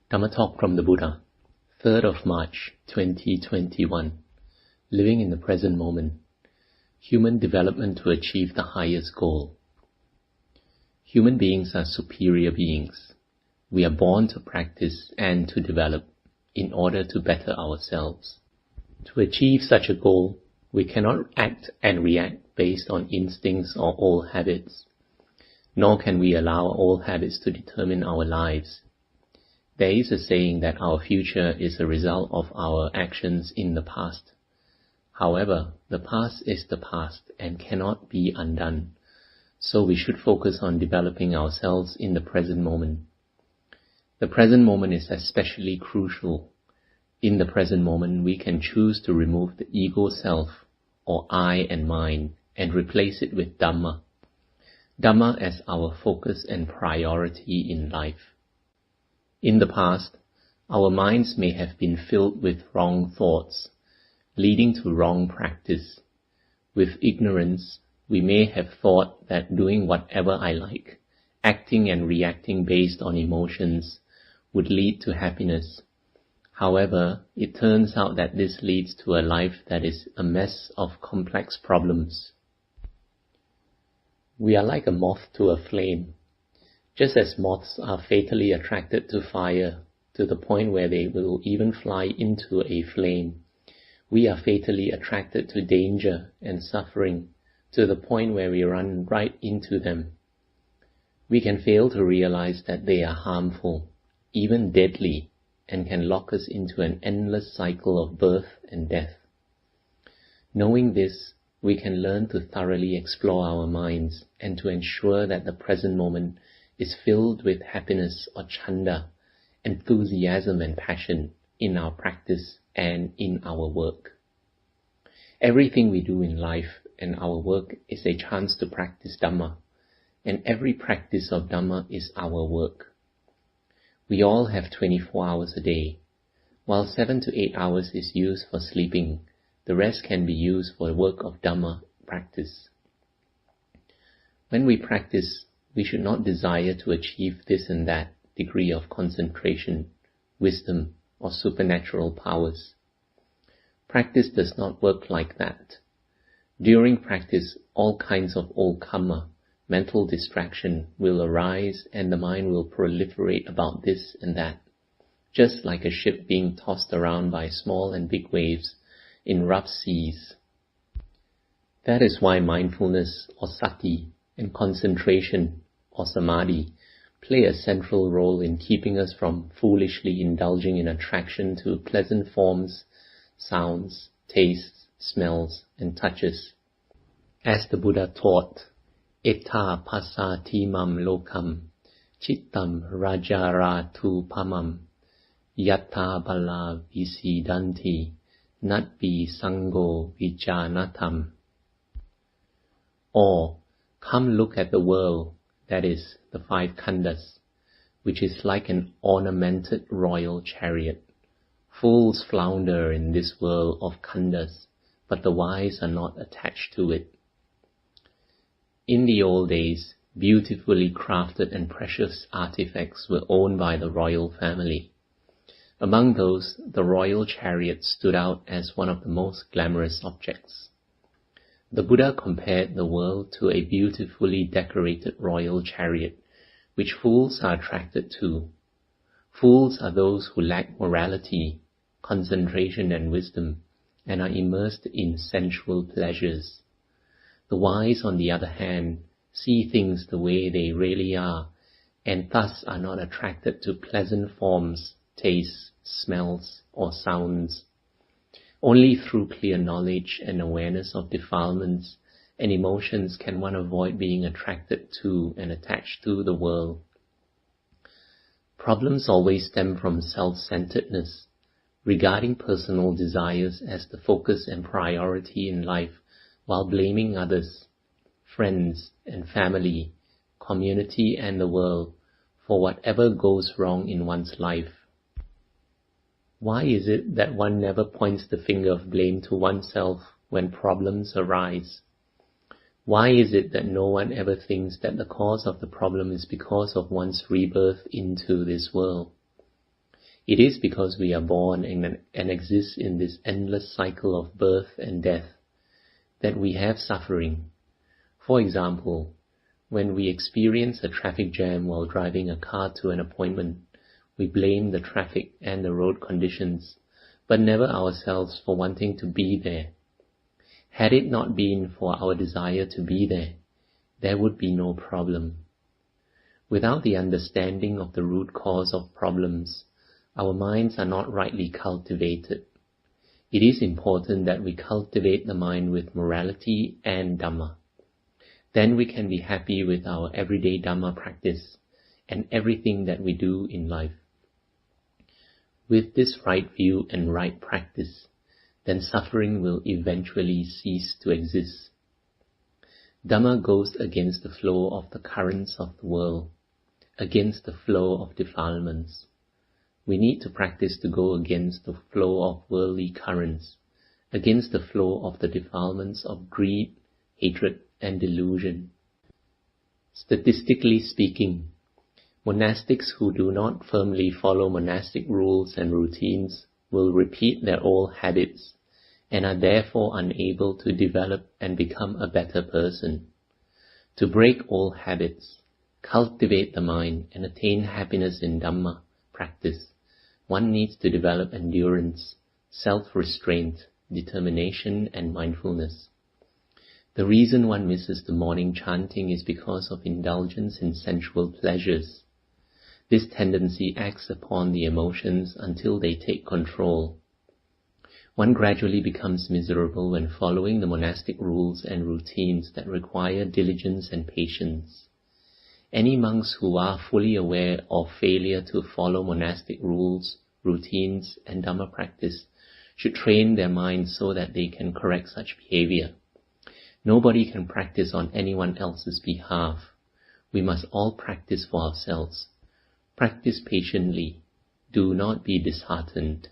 Dhamma Talk from the Buddha, 3rd of March 2021. Living in the present moment. Human development to achieve the highest goal. Human beings are superior beings. We are born to practice and to develop in order to better ourselves. To achieve such a goal, we cannot act and react based on instincts or old habits, nor can we allow old habits to determine our lives. There is a saying that our future is a result of our actions in the past. However, the past is the past and cannot be undone, so we should focus on developing ourselves in the present moment. The present moment is especially crucial. In the present moment, we can choose to remove the ego self, or I and mine, and replace it with Dhamma. Dhamma as our focus and priority in life. In the past, our minds may have been filled with wrong thoughts, leading to wrong practice. With ignorance, we may have thought that doing whatever I like, acting and reacting based on emotions, would lead to happiness. However, it turns out that this leads to a life that is a mess of complex problems. We are like a moth to a flame. Just as moths are fatally attracted to fire, to the point where they will even fly into a flame, we are fatally attracted to danger and suffering, to the point where we run right into them. We can fail to realize that they are harmful, even deadly, and can lock us into an endless cycle of birth and death. Knowing this, we can learn to thoroughly explore our minds and to ensure that the present moment is filled with happiness or chanda, enthusiasm and passion in our practice and in our work. Everything we do in life and our work is a chance to practice Dhamma, and every practice of Dhamma is our work. We all have 24 hours a day. While 7 to 8 hours is used for sleeping, the rest can be used for the work of Dhamma practice. When we practice, we should not desire to achieve this and that degree of concentration, wisdom, or supernatural powers. Practice does not work like that. During practice, all kinds of old karma, mental distraction will arise and the mind will proliferate about this and that, just like a ship being tossed around by small and big waves in rough seas. That is why mindfulness or sati and concentration or samadhi play a central role in keeping us from foolishly indulging in attraction to pleasant forms, sounds, tastes, smells, and touches. As the Buddha taught, Etta pasati mam lokam, chittam rajaratu pamam, yatta bala visidanti, natpi sango vijanatam. Or, come look at the world, that is, the 5 khandas, which is like an ornamented royal chariot. Fools flounder in this world of khandas, but the wise are not attached to it. In the old days, beautifully crafted and precious artifacts were owned by the royal family. Among those, the royal chariot stood out as one of the most glamorous objects. The Buddha compared the world to a beautifully decorated royal chariot, which fools are attracted to. Fools are those who lack morality, concentration and wisdom, and are immersed in sensual pleasures. The wise, on the other hand, see things the way they really are, and thus are not attracted to pleasant forms, tastes, smells, or sounds. Only through clear knowledge and awareness of defilements and emotions can one avoid being attracted to and attached to the world. Problems always stem from self-centeredness, regarding personal desires as the focus and priority in life, while blaming others, friends and family, community and the world for whatever goes wrong in one's life. Why is it that one never points the finger of blame to oneself when problems arise? Why is it that no one ever thinks that the cause of the problem is because of one's rebirth into this world? It is because we are born and exist in this endless cycle of birth and death that we have suffering. For example, when we experience a traffic jam while driving a car to an appointment, we blame the traffic and the road conditions, but never ourselves for wanting to be there. Had it not been for our desire to be there would be no problem. Without the understanding of the root cause of problems, our minds are not rightly cultivated. It is important that we cultivate the mind with morality and Dhamma. Then we can be happy with our everyday Dhamma practice and everything that we do in life. With this right view and right practice, then suffering will eventually cease to exist. Dhamma goes against the flow of the currents of the world, against the flow of defilements. We need to practice to go against the flow of worldly currents, against the flow of the defilements of greed, hatred, and delusion. Statistically speaking, monastics who do not firmly follow monastic rules and routines will repeat their old habits and are therefore unable to develop and become a better person. To break old habits, cultivate the mind, and attain happiness in Dhamma practice, one needs to develop endurance, self-restraint, determination, and mindfulness. The reason one misses the morning chanting is because of indulgence in sensual pleasures. This tendency acts upon the emotions until they take control. One gradually becomes miserable when following the monastic rules and routines that require diligence and patience. Any monks who are fully aware of failure to follow monastic rules, routines, and Dhamma practice should train their minds so that they can correct such behavior. Nobody can practice on anyone else's behalf. We must all practice for ourselves. Practice patiently. Do not be disheartened.